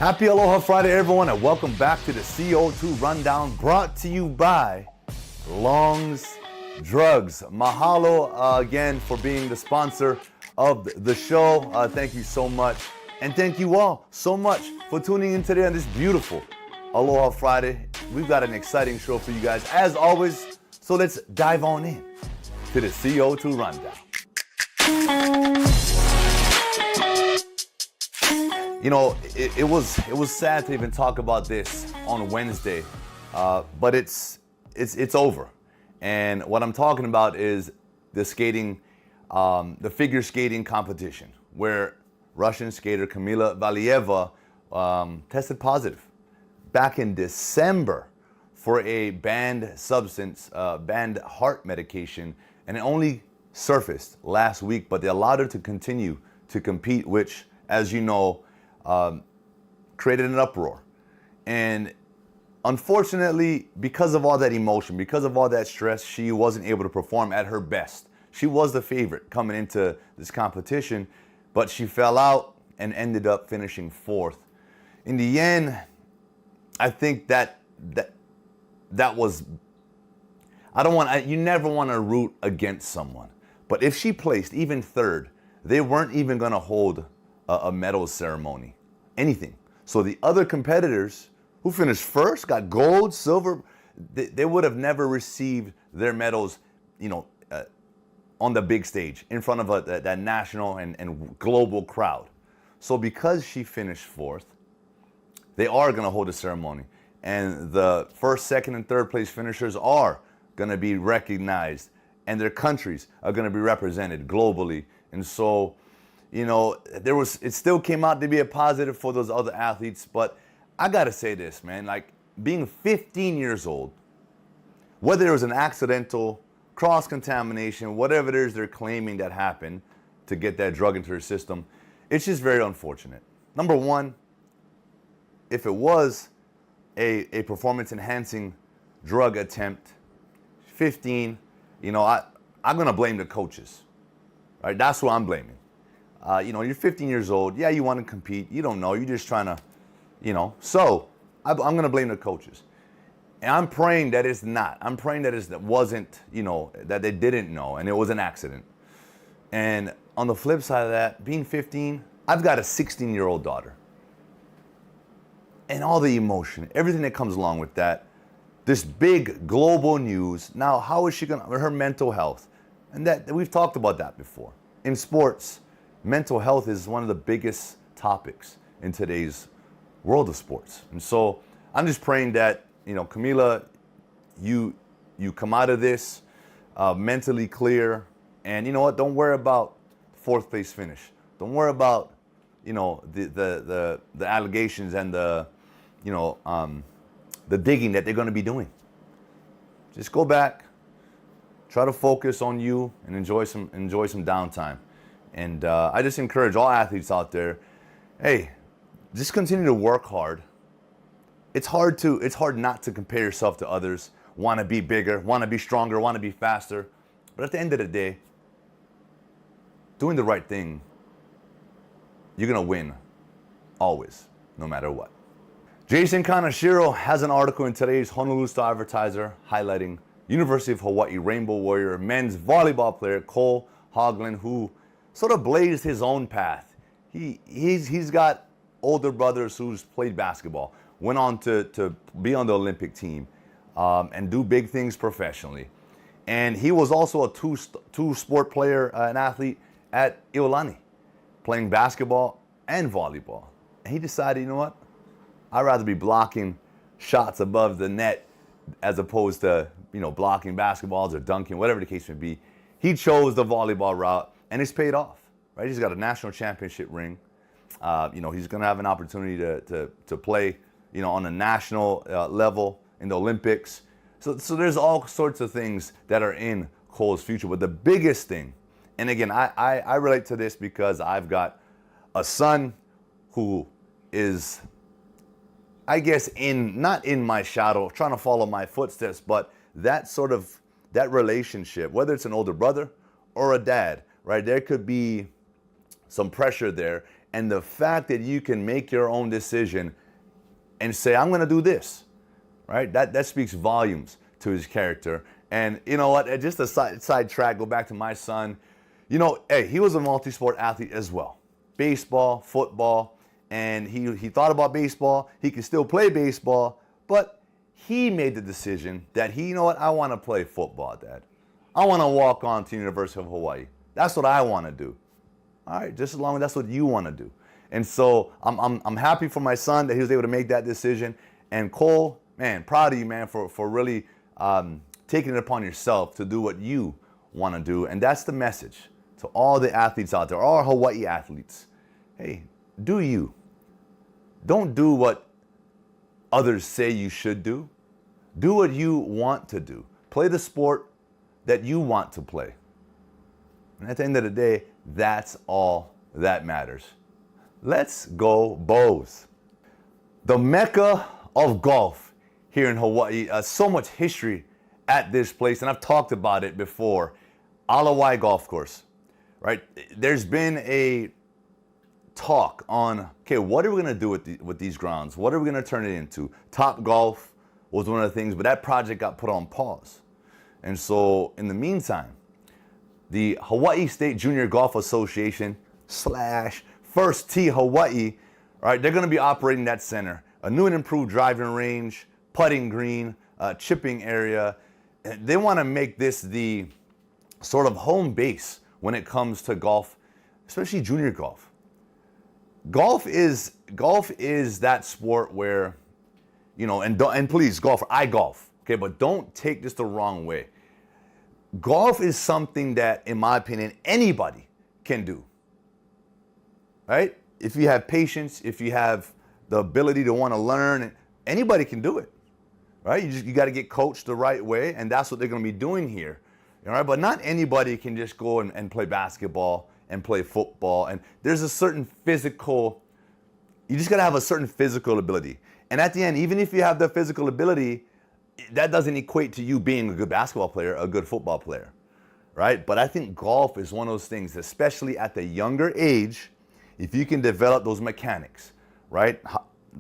Happy Aloha Friday, everyone, and welcome back to the CO2 Rundown, brought to you by Long's Drugs. Mahalo again for being the sponsor of the show. Thank you so much. And thank you all so much for tuning in today on this beautiful Aloha Friday. We've got an exciting show for you guys, as always. So let's dive on in to the CO2 Rundown. You know, it was sad to even talk about this on Wednesday, but it's over. And what I'm talking about is the skating, the figure skating competition, where Russian skater KAMILA VALIEVA tested positive back in December for a banned substance, banned heart medication, and it only surfaced last week, but they allowed her to continue to compete, which, as you know, created an uproar. And unfortunately, because of all that emotion, because of all that stress, she wasn't able to perform at her best. She was the favorite coming into this competition, but she fell out and ended up finishing fourth. In the end, I think that was, you never want to root against someone. But if she placed even third, they weren't even going to hold a medal ceremony, anything. So the other competitors who finished first, got gold, silver, they would have never received their medals, you know, on the big stage in front of that national and global crowd. So because she finished fourth, they are going to hold a ceremony. And the first, second, and third place finishers are going to be recognized, and their countries are going to be represented globally. And so, you know, it still came out to be a positive for those other athletes. But I got to say this, man, like being 15 years old, whether it was an accidental cross-contamination, whatever it is they're claiming that happened to get that drug into their system, it's just very unfortunate. Number one, if it was a performance-enhancing drug attempt, 15, you know, I'm going to blame the coaches. Right? That's who I'm blaming. You know, you're 15 years old. Yeah, you want to compete. You don't know. You're just trying to, you know. So I'm going to blame the coaches. And I'm praying that it's not. I'm praying that it wasn't, you know, that they didn't know and it was an accident. And on the flip side of that, being 15, I've got a 16-year-old daughter. And all the emotion, everything that comes along with that, this big global news. Now, how is she going to, her mental health? And that we've talked about that before. In sports, mental health is one of the biggest topics in today's world of sports. And so I'm just praying that, you know, KAMILA, you come out of this mentally clear. And you know what? Don't worry about fourth place finish. Don't worry about, you know, the allegations and the digging that they're going to be doing. Just go back, try to focus on you, and enjoy some downtime. And I just encourage all athletes out there, hey, just continue to work hard. It's hard not to compare yourself to others. Want to be bigger, want to be stronger, want to be faster. But at the end of the day, doing the right thing, you're going to win always, no matter what. Jason Kanashiro has an article in today's Honolulu Star-Advertiser highlighting University of Hawaii Rainbow Warrior men's volleyball player Cole Hogland, who sort of blazed his own path. He's got older brothers who's played basketball, went on to be on the Olympic team and do big things professionally. And he was also a two-sport player, an athlete at Iolani, playing basketball and volleyball. And he decided, you know what? I'd rather be blocking shots above the net as opposed to, you know, blocking basketballs or dunking, whatever the case may be. He chose the volleyball route, and it's paid off, right? He's got a national championship ring. You know, he's going to have an opportunity to play, you know, on a national level in the Olympics. So there's all sorts of things that are in Cole's future. But the biggest thing, and again, I relate to this because I've got a son who is, I guess, not in my shadow, trying to follow my footsteps, but that relationship, whether it's an older brother or a dad, right? There could be some pressure there. And the fact that you can make your own decision and say, I'm going to do this, right? That speaks volumes to his character. And you know what? Just a side track, go back to my son. You know, hey, he was a multi-sport athlete as well. Baseball, football, and he thought about baseball. He could still play baseball, but he made the decision that you know what? I want to play football, Dad. I want to walk on to University of Hawaii. That's what I want to do. All right, just as long as that's what you want to do. And so I'm happy for my son that he was able to make that decision. And Cole, man, proud of you, man, for really taking it upon yourself to do what you want to do. And that's the message to all the athletes out there, all Hawaii athletes. Hey, do you. Don't do what others say you should do. Do what you want to do. Play the sport that you want to play. And at the end of the day, that's all that matters. Let's go Bows. The Mecca of golf here in Hawaii. So much history at this place, and I've talked about it before. Alawai Golf Course, right? There's been a talk on, okay, what are we going to do with these grounds? What are we going to turn it into? Top Golf was one of the things, but that project got put on pause. And so in the meantime, the Hawaii State Junior Golf Association / First Tee Hawaii, right, they're going to be operating that center. A new and improved driving range, putting green, chipping area. They want to make this the sort of home base when it comes to golf, especially junior golf. Golf is that sport where, you know, and please, golf, I golf, okay, but don't take this the wrong way. Golf is something that, in my opinion, anybody can do, right? If you have patience, if you have the ability to want to learn, anybody can do it, right? You got to get coached the right way, and that's what they're going to be doing here, all right? But not anybody can just go and play basketball and play football, and there's a certain physical, you just got to have a certain physical ability. And at the end, even if you have the physical ability, that doesn't equate to you being a good basketball player, a good football player, right? But I think golf is one of those things, especially at the younger age, if you can develop those mechanics, right?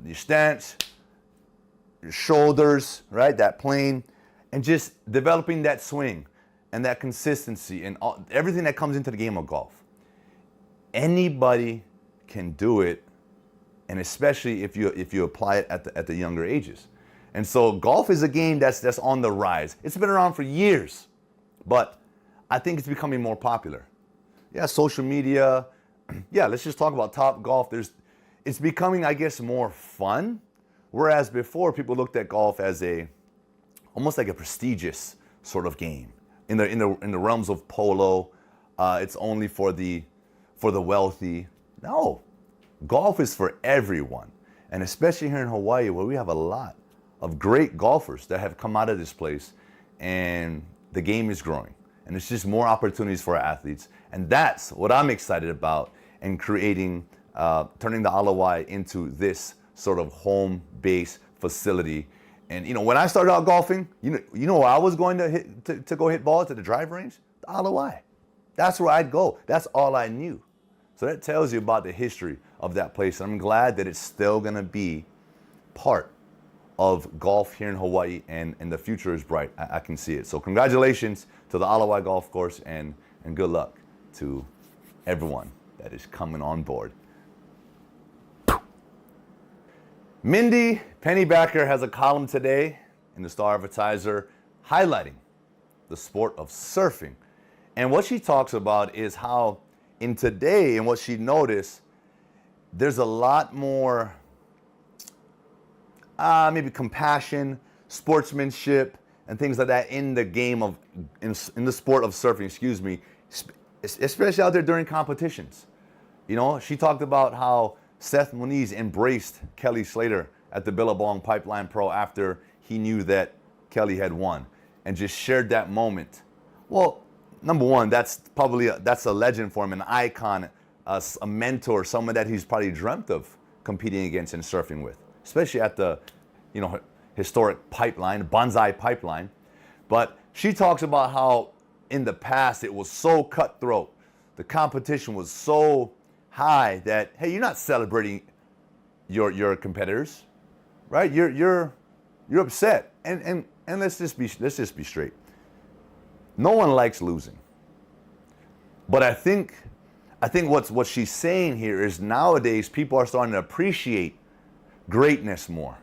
Your stance, your shoulders, right? That plane, and just developing that swing and that consistency and everything that comes into the game of golf. Anybody can do it, and especially if you apply it at the younger ages. And so golf is a game that's on the rise. It's been around for years, but I think it's becoming more popular. Yeah, social media. Yeah, let's just talk about Top Golf. It's becoming, I guess, more fun, whereas before people looked at golf as almost like a prestigious sort of game. In the realms of polo, it's only for the wealthy. No, golf is for everyone, and especially here in Hawaii, where we have a lot of great golfers that have come out of this place, and the game is growing, and it's just more opportunities for our athletes, and that's what I'm excited about in creating, turning the Alawai into this sort of home base facility. And you know, when I started out golfing, you know where I was going to go hit balls at the drive range? The Alawai. That's where I'd go. That's all I knew. So that tells you about the history of that place. And I'm glad that it's still going to be part of golf here in Hawaii, and the future is bright. I can see it. So congratulations to the Alawai Golf Course, and good luck to everyone that is coming on board. Mindy Pennybacker has a column today in the Star-Advertiser highlighting the sport of surfing. And what she talks about is how in today, and what she noticed, there's a lot more maybe compassion, sportsmanship, and things like that in the game of, in the sport of surfing, especially out there during competitions. You know, she talked about how Seth Moniz embraced Kelly Slater at the Billabong Pipeline Pro after he knew that Kelly had won, and just shared that moment. Well, number one, that's a legend for him, an icon, a mentor, someone that he's probably dreamt of competing against and surfing with, especially at the, you know, historic pipeline, Bonsai Pipeline. But she talks about how in the past it was so cutthroat. The competition was so high that, hey, you're not celebrating your competitors, right? You're upset. And let's just be straight. No one likes losing. But I think what she's saying here is nowadays people are starting to appreciate greatness more.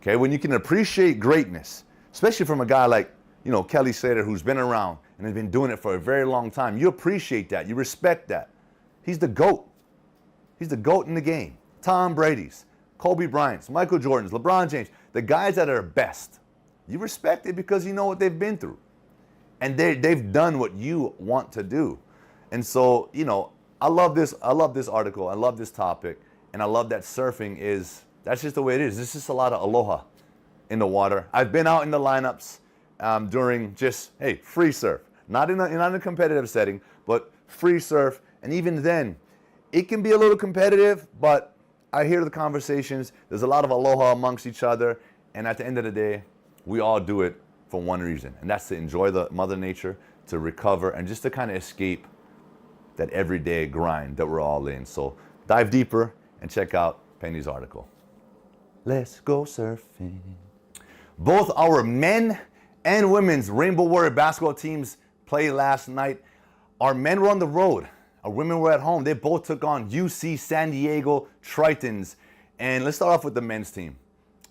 Okay, when you can appreciate greatness, especially from a guy like, Kelly Slater, who's been around and has been doing it for a very long time, you appreciate that, you respect that. He's the GOAT. He's the GOAT in the game. Tom Brady's, Kobe Bryant's, Michael Jordan's, LeBron James, the guys that are best. You respect it because you know what they've been through. And they've done what you want to do. And so, I love this article. I love this topic. And I love that surfing that's just the way it is. There's just a lot of aloha in the water. I've been out in the lineups during just, free surf. Not in a competitive setting, but free surf. And even then, it can be a little competitive, but I hear the conversations. There's a lot of aloha amongst each other. And at the end of the day, we all do it for one reason. And that's to enjoy the Mother Nature, to recover, and just to kind of escape that everyday grind that we're all in. So dive deeper and check out Penny's article. Let's go surfing. Both our men and women's Rainbow Warrior basketball teams played last night. Our men were on the road. Our women were at home. They both took on UC San Diego Tritons. And let's start off with the men's team,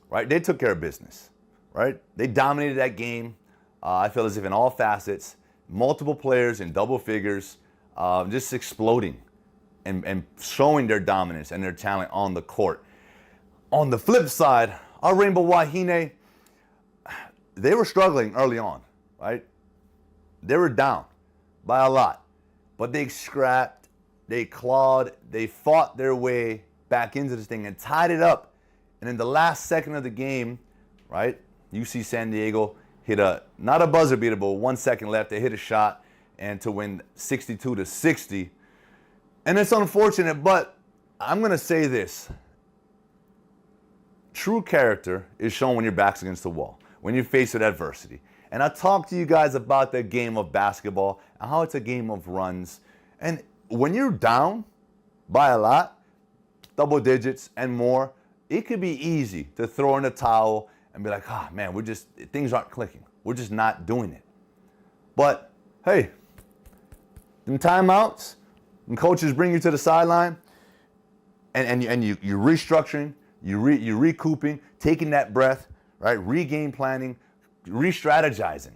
right? They took care of business, right? They dominated that game. I feel as if in all facets, multiple players in double figures, just exploding and showing their dominance and their talent on the court. On the flip side, our Rainbow Wahine, they were struggling early on, right? They were down by a lot. But they scrapped, they clawed, they fought their way back into this thing and tied it up. And in the last second of the game, right, UC San Diego hit not a buzzer beater, but 1 second left. They hit a shot and to win 62-60. And it's unfortunate, but I'm going to say this. True character is shown when your back's against the wall, when you're faced with adversity. And I talked to you guys about the game of basketball and how it's a game of runs. And when you're down by a lot, double digits and more, it could be easy to throw in a towel and be like, man, things aren't clicking. We're just not doing it. But hey, in timeouts, when coaches bring you to the sideline and you're restructuring, you're recouping, taking that breath, right? Regain planning, re-strategizing,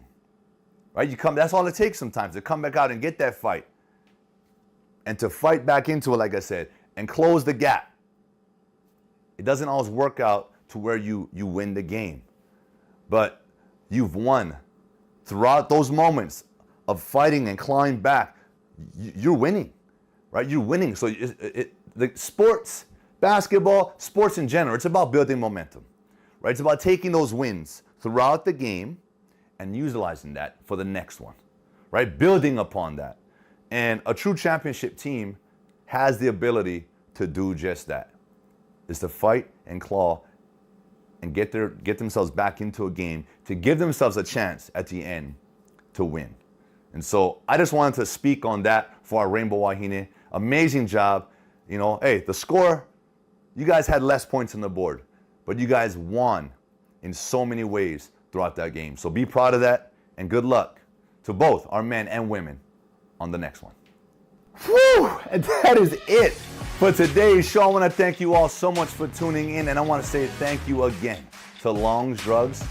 right? That's all it takes sometimes to come back out and get that fight and to fight back into it, like I said, and close the gap. It doesn't always work out to where you win the game, but you've won throughout those moments of fighting and clawing back. You're winning, right? You're winning. So the sports, basketball, sports in general, it's about building momentum, right? It's about taking those wins throughout the game and utilizing that for the next one, right? Building upon that. And a true championship team has the ability to do just that, is to fight and claw and get themselves back into a game to give themselves a chance at the end to win. And so I just wanted to speak on that for our Rainbow Wahine. Amazing job. The score, you guys had less points on the board, but you guys won in so many ways throughout that game. So be proud of that, and good luck to both our men and women on the next one. Whew! And that is it for today's show. I want to thank you all so much for tuning in, and I want to say thank you again to Long's Drugs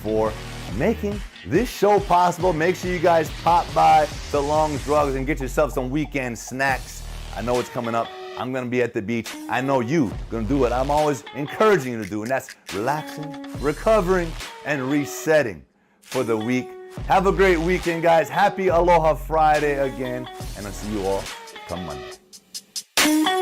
for making this show possible. Make sure you guys pop by to Long's Drugs and get yourself some weekend snacks. I know it's coming up. I'm going to be at the beach. I know you're going to do what I'm always encouraging you to do, and that's relaxing, recovering, and resetting for the week. Have a great weekend, guys. Happy Aloha Friday again, and I'll see you all come Monday.